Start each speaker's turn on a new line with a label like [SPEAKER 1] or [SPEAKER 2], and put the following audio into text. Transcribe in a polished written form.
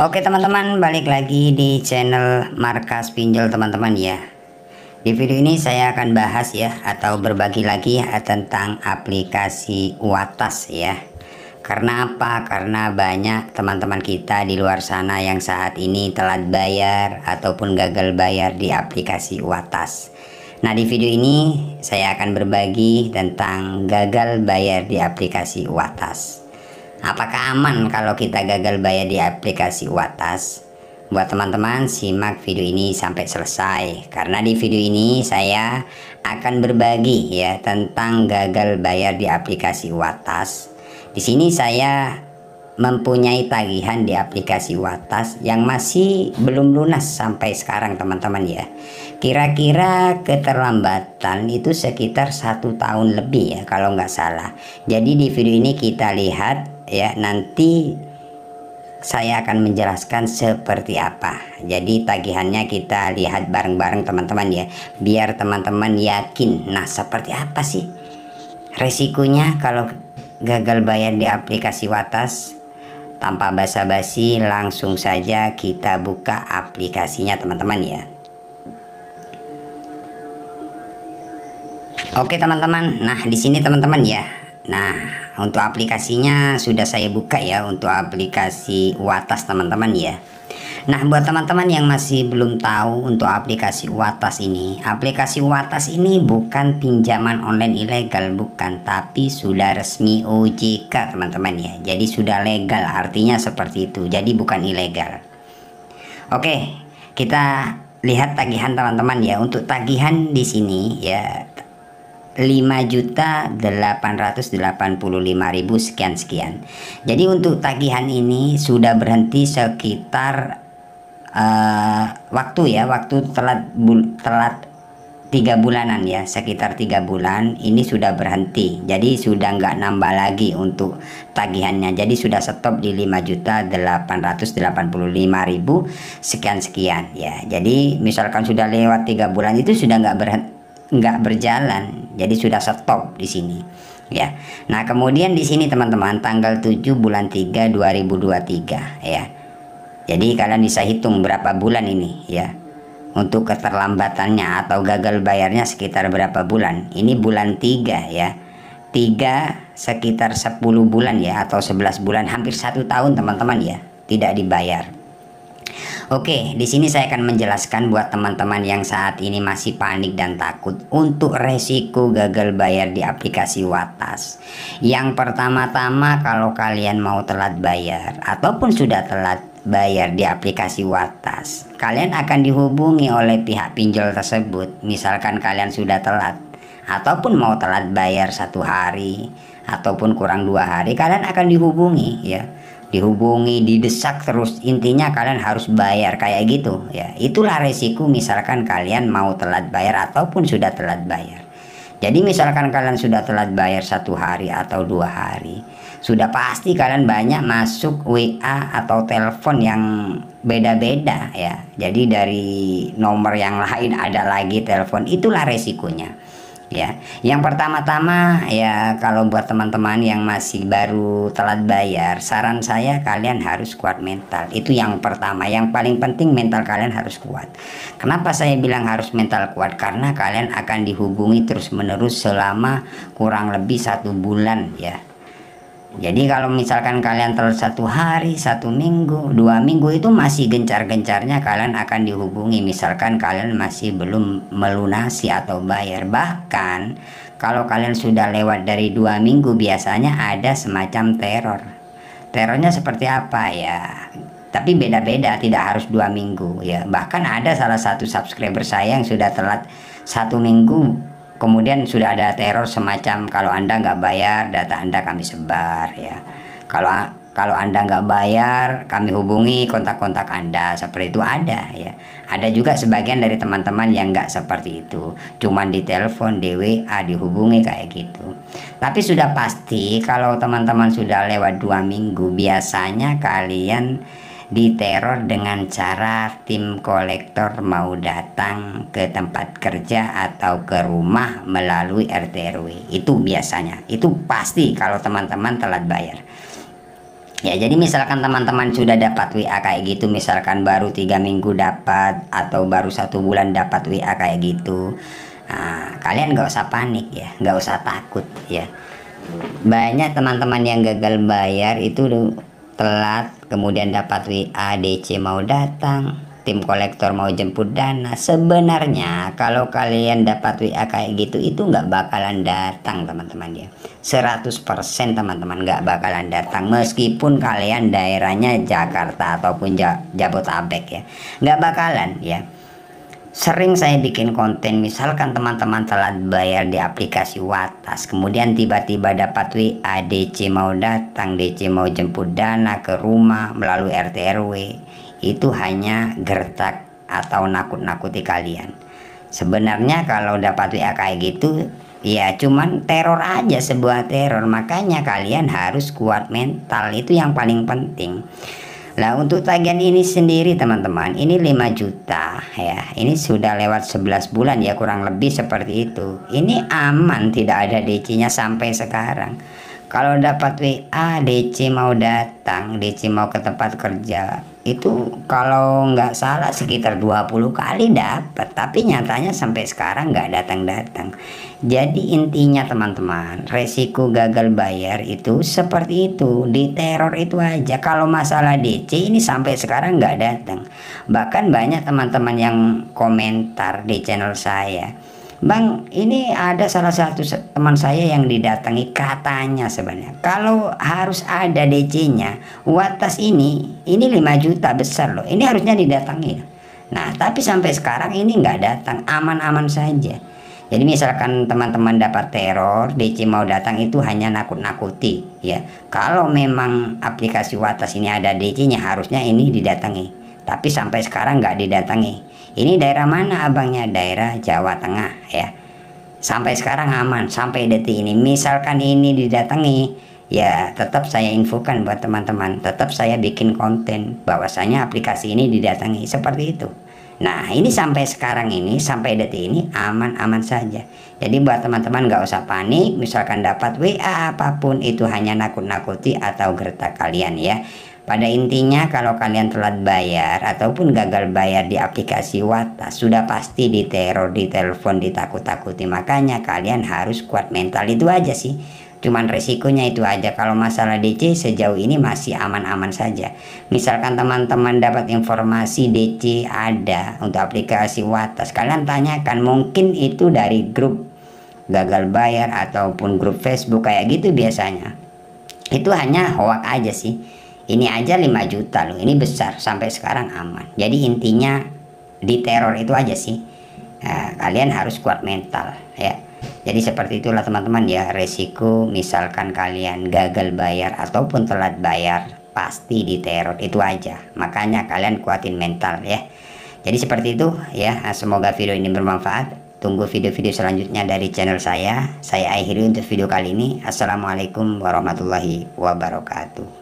[SPEAKER 1] Oke teman-teman, balik lagi di channel Markas Pinjol teman-teman ya. Di video ini saya akan bahas ya, atau berbagi lagi ya, tentang aplikasi Watas ya. Karena apa? Karena banyak teman-teman kita di luar sana yang saat ini telat bayar ataupun gagal bayar di aplikasi Watas. Nah, di video ini saya akan berbagi tentang gagal bayar di aplikasi Watas. Apakah aman kalau kita gagal bayar di aplikasi Watas? Buat teman-teman, simak video ini sampai selesai, karena di video ini saya akan berbagi ya tentang gagal bayar di aplikasi Watas. Di sini saya mempunyai tagihan di aplikasi Watas yang masih belum lunas sampai sekarang teman-teman ya. Kira-kira keterlambatan itu sekitar 1 tahun lebih ya kalau nggak salah. Jadi di video ini kita lihat ya, nanti saya akan menjelaskan seperti apa. Jadi tagihannya kita lihat bareng-bareng teman-teman ya, biar teman-teman yakin. Nah, seperti apa sih resikonya kalau gagal bayar di aplikasi Watas? Tanpa basa-basi, langsung saja kita buka aplikasinya teman-teman ya. Oke teman-teman, nah di sini teman-teman ya. Nah, untuk aplikasinya sudah saya buka ya, untuk aplikasi Watas teman-teman ya. Nah, buat teman-teman yang masih belum tahu untuk aplikasi Watas ini, aplikasi Watas ini bukan pinjaman online ilegal, bukan, tapi sudah resmi OJK teman-teman ya. Jadi sudah legal, artinya seperti itu. Jadi bukan ilegal. Oke, kita lihat tagihan teman-teman ya. Untuk tagihan di sini ya 5.885.000 sekian. Jadi untuk tagihan ini sudah berhenti sekitar waktu telat 3 bulanan ya, sekitar 3 bulan ini sudah berhenti. Jadi sudah nggak nambah lagi untuk tagihannya. Jadi sudah stop di 5.885.000 sekian ya. Jadi misalkan sudah lewat 3 bulan itu sudah nggak berjalan, jadi sudah stop di sini ya. Nah, kemudian di sini teman-teman tanggal 7 bulan 3 2023 ya. Jadi kalian bisa hitung berapa bulan ini ya, untuk keterlambatannya atau gagal bayarnya sekitar berapa bulan. Ini bulan 3 ya, 3 sekitar 10 bulan ya, atau 11 bulan, hampir 1 tahun teman-teman ya tidak dibayar. Oke, di sini saya akan menjelaskan buat teman-teman yang saat ini masih panik dan takut untuk resiko gagal bayar di aplikasi Watas. Yang pertama-tama, kalau kalian mau telat bayar ataupun sudah telat bayar di aplikasi Watas, kalian akan dihubungi oleh pihak pinjol tersebut. Misalkan kalian sudah telat ataupun mau telat bayar 1 hari ataupun kurang 2 hari, kalian akan dihubungi ya. Dihubungi, didesak terus, intinya kalian harus bayar kayak gitu ya. Itulah resiko misalkan kalian mau telat bayar ataupun sudah telat bayar. Jadi misalkan kalian sudah telat bayar 1 hari atau 2 hari, sudah pasti kalian banyak masuk WA atau telepon yang beda-beda ya. Jadi dari nomor yang lain ada lagi telepon, itulah resikonya ya. Yang pertama-tama ya, kalau buat teman-teman yang masih baru telat bayar, saran saya kalian harus kuat mental. Itu yang pertama, yang paling penting mental kalian harus kuat. Kenapa saya bilang harus mental kuat? Karena kalian akan dihubungi terus menerus selama kurang lebih 1 bulan ya. Jadi kalau misalkan kalian telat 1 hari, 1 minggu, 2 minggu, itu masih gencar-gencarnya kalian akan dihubungi. Misalkan kalian masih belum melunasi atau bayar. Bahkan kalau kalian sudah lewat dari 2 minggu, biasanya ada semacam teror. Terornya seperti apa ya? Tapi beda-beda, tidak harus 2 minggu ya. Bahkan ada salah satu subscriber saya yang sudah telat 1 minggu, kemudian sudah ada teror semacam, kalau Anda nggak bayar, data Anda kami sebar ya. Kalau Anda nggak bayar, kami hubungi kontak-kontak Anda, seperti itu ada ya. Ada juga sebagian dari teman-teman yang nggak seperti itu, cuman di telepon, di WA, dihubungi kayak gitu. Tapi sudah pasti kalau teman-teman sudah lewat 2 minggu, biasanya kalian diteror dengan cara tim kolektor mau datang ke tempat kerja atau ke rumah melalui RT RW. Itu biasanya, itu pasti kalau teman-teman telat bayar. Ya, jadi misalkan teman-teman sudah dapat WA kayak gitu, misalkan baru 3 minggu dapat atau baru 1 bulan dapat WA kayak gitu, nah, kalian nggak usah panik ya, nggak usah takut ya. Banyak teman-teman yang gagal bayar itu telat, kemudian dapat WA DC mau datang, tim kolektor mau jemput dana. Sebenarnya kalau kalian dapat WA kayak gitu itu nggak bakalan datang teman-teman ya, 100% teman-teman nggak bakalan datang, meskipun kalian daerahnya Jakarta ataupun Jabotabek ya, nggak bakalan ya. Sering saya bikin konten, misalkan teman-teman telat bayar di aplikasi Watas, kemudian tiba-tiba dapat WA DC mau datang, DC mau jemput dana ke rumah melalui RT RW, itu hanya gertak atau nakut-nakuti kalian. Sebenarnya kalau dapat WA kayak gitu ya cuman teror aja, sebuah teror. Makanya kalian harus kuat mental, itu yang paling penting. Nah, untuk tagihan ini sendiri teman-teman, ini 5 juta ya. Ini sudah lewat 11 bulan ya, kurang lebih seperti itu. Ini aman, tidak ada DC-nya sampai sekarang. Kalau dapat WA DC mau datang, DC mau ke tempat kerja, itu kalau nggak salah sekitar 20 kali dapat, tapi nyatanya sampai sekarang nggak datang-datang. Jadi intinya teman-teman, resiko gagal bayar itu seperti itu, diteror itu aja. Kalau masalah DC ini sampai sekarang nggak datang. Bahkan banyak teman-teman yang komentar di channel saya, Bang, ini ada salah satu teman saya yang didatangi, katanya sebenarnya kalau harus ada DC-nya, Watas ini 5 juta besar loh, ini harusnya didatangi. Nah, tapi sampai sekarang ini nggak datang, aman-aman saja. Jadi misalkan teman-teman dapat teror, DC mau datang itu hanya nakut-nakuti ya. Kalau memang aplikasi Watas ini ada DC-nya, harusnya ini didatangi. Tapi sampai sekarang nggak didatangi. Ini daerah mana abangnya? Daerah Jawa Tengah ya. Sampai sekarang aman, sampai detik ini. Misalkan ini didatangi, ya tetap saya infokan buat teman-teman, tetap saya bikin konten bahwasanya aplikasi ini didatangi, seperti itu. Nah, ini sampai sekarang ini, sampai detik ini aman-aman saja. Jadi buat teman-teman nggak usah panik, misalkan dapat WA apapun itu hanya nakut-nakuti atau gertak kalian ya. Pada intinya kalau kalian telat bayar ataupun gagal bayar di aplikasi Watas, sudah pasti diteror, ditelepon, ditakut-takuti. Makanya kalian harus kuat mental, itu aja sih. Cuman resikonya itu aja. Kalau masalah DC sejauh ini masih aman-aman saja. Misalkan teman-teman dapat informasi DC ada untuk aplikasi Watas, kalian tanyakan, mungkin itu dari grup gagal bayar ataupun grup Facebook kayak gitu biasanya. Itu hanya hoax aja sih. Ini aja 5 juta loh, ini besar, sampai sekarang aman. Jadi intinya di teror itu aja sih. Nah, kalian harus kuat mental ya. Jadi seperti itulah teman-teman ya, resiko misalkan kalian gagal bayar ataupun telat bayar pasti di teror, itu aja. Makanya kalian kuatin mental ya. Jadi seperti itu ya, semoga video ini bermanfaat. Tunggu video-video selanjutnya dari channel saya. Saya akhiri untuk video kali ini. Assalamualaikum warahmatullahi wabarakatuh.